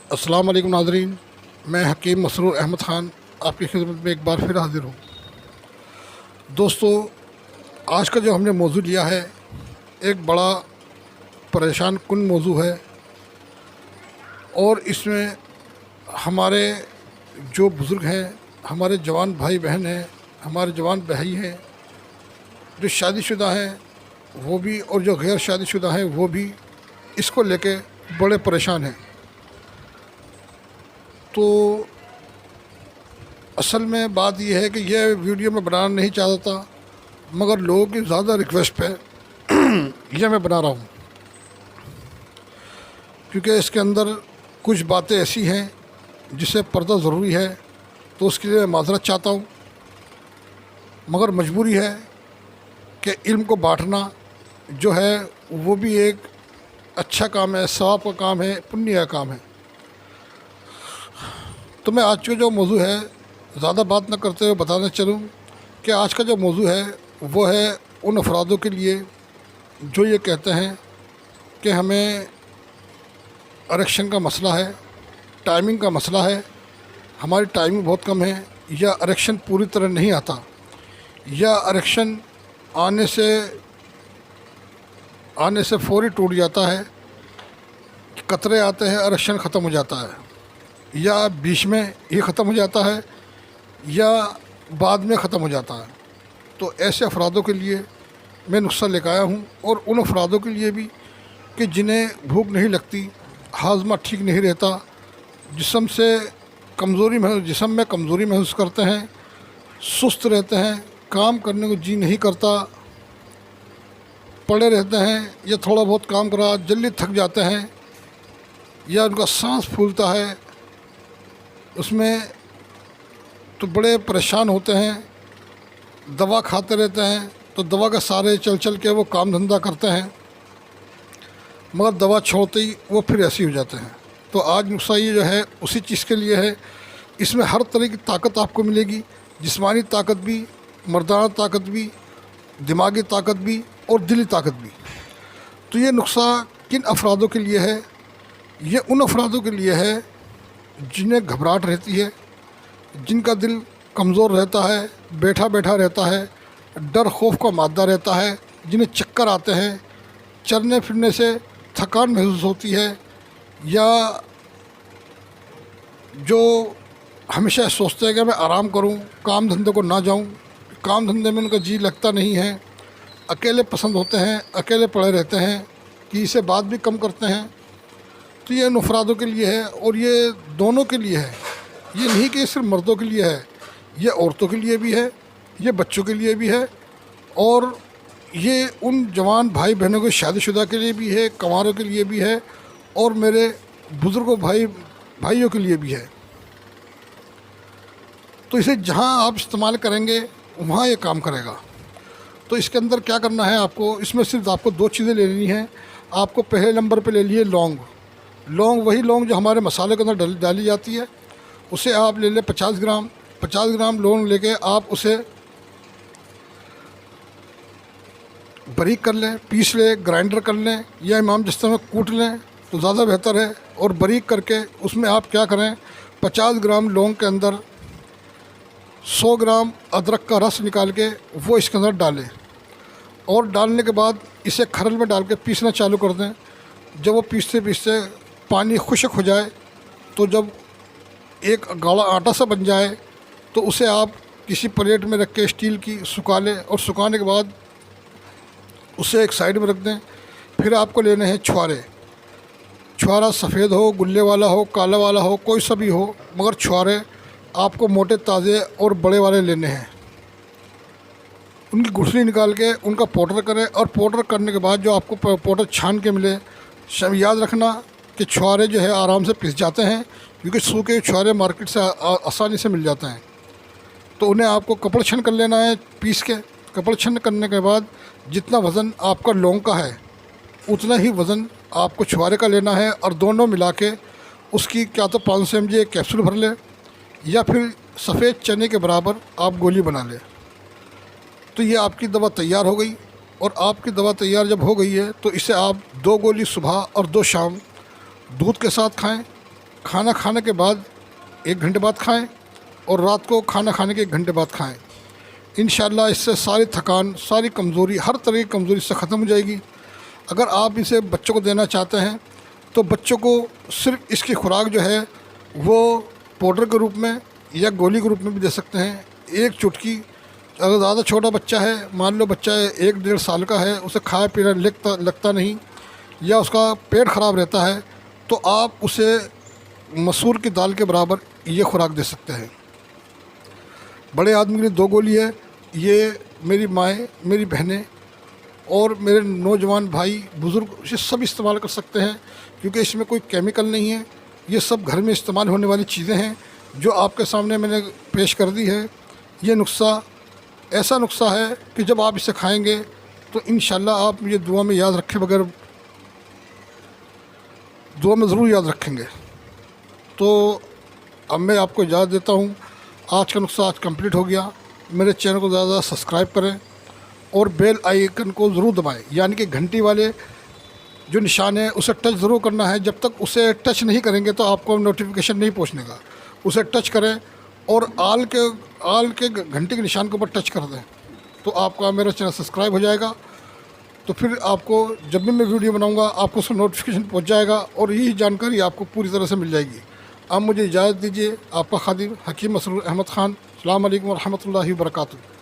अस्सलाम वालेकुम नाज़रीन, मैं हकीम मसरूर अहमद ख़ान आपकी खिदमत में एक बार फिर हाज़िर हूँ। दोस्तों, आज का जो हमने मौजू लिया है एक बड़ा परेशान कुन मौजू है और इसमें हमारे जो बुज़ुर्ग हैं, हमारे जवान भाई बहन हैं, हमारे जवान भाई हैं, जो शादीशुदा हैं वो भी और जो गैर शादीशुदा हैं वो भी इसको लेके बड़े परेशान हैं। तो असल में बात यह है कि यह वीडियो मैं बनाना नहीं चाहता था, मगर लोगों की ज़्यादा रिक्वेस्ट पे यह मैं बना रहा हूँ, क्योंकि इसके अंदर कुछ बातें ऐसी हैं जिसे पर्दा ज़रूरी है। तो उसके लिए मैं माज़रत चाहता हूँ, मगर मजबूरी है कि इल्म को बांटना जो है वो भी एक अच्छा काम है, सवाब का काम है, पुण्य का काम है। तो मैं आज का जो मौजू है ज़्यादा बात न करते हुए बताने चलूँ कि आज का जो मौजू है वो है उन अफरादों के लिए जो ये कहते हैं कि हमें आरक्षण का मसला है, टाइमिंग का मसला है, हमारी टाइमिंग बहुत कम है, या आरक्षण पूरी तरह नहीं आता, या आरक्षण आने से फौरी टूट जाता है, कतरे आते हैं आरक्षण ख़त्म हो जाता है, या बीच में ये ख़त्म हो जाता है या बाद में ख़त्म हो जाता है। तो ऐसे अफरादों के लिए मैं नुस्खा लेकर आया हूँ, और उन अफरादों के लिए भी कि जिन्हें भूख नहीं लगती, हाजमा ठीक नहीं रहता, जिस्म में कमज़ोरी महसूस करते हैं, सुस्त रहते हैं, काम करने को जी नहीं करता, पड़े रहते हैं, या थोड़ा बहुत काम करा जल्दी थक जाते हैं, या उनका सांस फूलता है, उसमें तो बड़े परेशान होते हैं। दवा खाते रहते हैं तो दवा के सारे चल के वो काम धंधा करते हैं, मगर दवा छोड़ते ही वो फिर ऐसे हो जाते हैं। तो आज नुस्खा ये जो है उसी चीज़ के लिए है। इसमें हर तरह की ताकत आपको मिलेगी, जिस्मानी ताकत भी, मर्दाना ताकत भी, दिमागी ताकत भी और दिली ताकत भी। तो ये नुस्खा किन अफरादों के लिए है? ये उन अफरादों के लिए है जिन्हें घबराहट रहती है, जिनका दिल कमज़ोर रहता है, बैठा बैठा रहता है, डर खौफ का मादा रहता है, जिन्हें चक्कर आते हैं, चलने फिरने से थकान महसूस होती है, या जो हमेशा सोचते हैं कि मैं आराम करूं, काम धंधे को ना जाऊं, काम धंधे में उनका जी लगता नहीं है, अकेले पसंद होते हैं, अकेले पड़े रहते हैं, किसी से बात भी कम करते हैं। तो ये उन अफरादों के लिए है, और ये दोनों के लिए है। ये नहीं कि सिर्फ मर्दों के लिए है, ये औरतों के लिए भी है, ये बच्चों के लिए भी है, और ये उन जवान भाई बहनों के शादीशुदा के लिए भी है, कंवारों के लिए भी है, और मेरे बुज़ुर्गों भाइयों के लिए भी है। तो इसे जहाँ आप इस्तेमाल करेंगे वहाँ ये काम करेगा। तो इसके अंदर क्या करना है आपको, इसमें सिर्फ आपको दो चीज़ें लेनी हैं। आपको पहले नंबर पे ले लिए लौंग। वही लौंग जो हमारे मसाले के अंदर डाली जाती है, उसे आप ले लें 50 ग्राम लौंग लेके आप उसे बारीक कर लें, पीस लें, ग्राइंडर कर लें, या इमाम जिस तरह कूट लें तो ज़्यादा बेहतर है। और बारीक करके उसमें आप क्या करें, 50 ग्राम लौंग के अंदर 100 ग्राम अदरक का रस निकाल के वो इसके अंदर डालें, और डालने के बाद इसे खरल में डाल के पीसना चालू कर दें। जब वो पीसते पीसते पानी खुश्क हो जाए, तो जब एक गाढ़ा आटा सा बन जाए, तो उसे आप किसी प्लेट में रख के स्टील की सुखा लें, और सुखाने के बाद उसे एक साइड में रख दें। फिर आपको लेने हैं छुआरा सफ़ेद हो, गुल्ले वाला हो, काला वाला हो, कोई सा भी हो, मगर छुआरे आपको मोटे ताज़े और बड़े वाले लेने हैं। उनकी गुठली निकाल के उनका पाउडर करें, और पाउडर करने के बाद जो आपको पाउडर छान के मिले, याद रखना कि छुआरे जो है आराम से पिस जाते हैं, क्योंकि सूखे छुआरे मार्केट से आसानी से मिल जाते हैं। तो उन्हें आपको कपड़ छन कर लेना है, पीस के कपड़ छन करने के बाद जितना वज़न आपका लौंग का है उतना ही वज़न आपको छुआरे का लेना है, और दोनों मिला के उसकी क्या तो 500 mg कैप्सूल भर लें, या फिर सफ़ेद चने के बराबर आप गोली बना लें। तो ये आपकी दवा तैयार हो गई। और आपकी दवा तैयार जब हो गई है तो इसे आप 2 गोली सुबह और 2 शाम दूध के साथ खाएं। खाना खाने के बाद 1 घंटे बाद खाएं और रात को खाना खाने के 1 घंटे बाद खाएं। इंशाल्लाह इससे सारी थकान, सारी कमज़ोरी, हर तरह की कमज़ोरी से ख़त्म हो जाएगी। अगर आप इसे बच्चों को देना चाहते हैं तो बच्चों को सिर्फ इसकी खुराक जो है वो पाउडर के रूप में या गोली के रूप में भी दे सकते हैं। 1 चुटकी, अगर ज़्यादा छोटा बच्चा है, मान लो बच्चा 1-1.5 साल का है, उसे खाया पीना लगता नहीं या उसका पेट ख़राब रहता है, तो आप उसे मसूर की दाल के बराबर ये खुराक दे सकते हैं। बड़े आदमी के लिए 2 गोली है। ये मेरी माएँ, मेरी बहनें और मेरे नौजवान भाई बुज़ुर्ग ये सब इस्तेमाल कर सकते हैं, क्योंकि इसमें कोई केमिकल नहीं है। ये सब घर में इस्तेमाल होने वाली चीज़ें हैं जो आपके सामने मैंने पेश कर दी है। ये नुस्ख़ा ऐसा नुस्ख़ा है कि जब आप इसे खाएंगे तो इंशाल्लाह आप ये दुआ में याद रखे बगैर, दुआ में ज़रूर याद रखेंगे। तो अब मैं आपको इजाज़त देता हूँ। आज का नुस्ख़ा आज कंप्लीट हो गया। मेरे चैनल को ज़्यादा सब्सक्राइब करें और बेल आइकन को ज़रूर दबाएं, यानी कि घंटी वाले जो निशान है उसे टच ज़रूर करना है। जब तक उसे टच नहीं करेंगे तो आपको नोटिफिकेशन नहीं पहुंचनेगा। उसे टच करें और आल के घंटे के निशान के ऊपर टच कर दें तो आपका मेरा चैनल सब्सक्राइब हो जाएगा। तो फिर आपको जब भी मैं वीडियो बनाऊंगा आपको उसका नोटिफिकेशन पहुंच जाएगा और यही जानकारी आपको पूरी तरह से मिल जाएगी। आप मुझे इजाज़त दीजिए। आपका खादिम हकीम मसरूर अहमद ख़ान। अस्सलाम वालेकुम व रहमतुल्लाहि व बरकातुहू।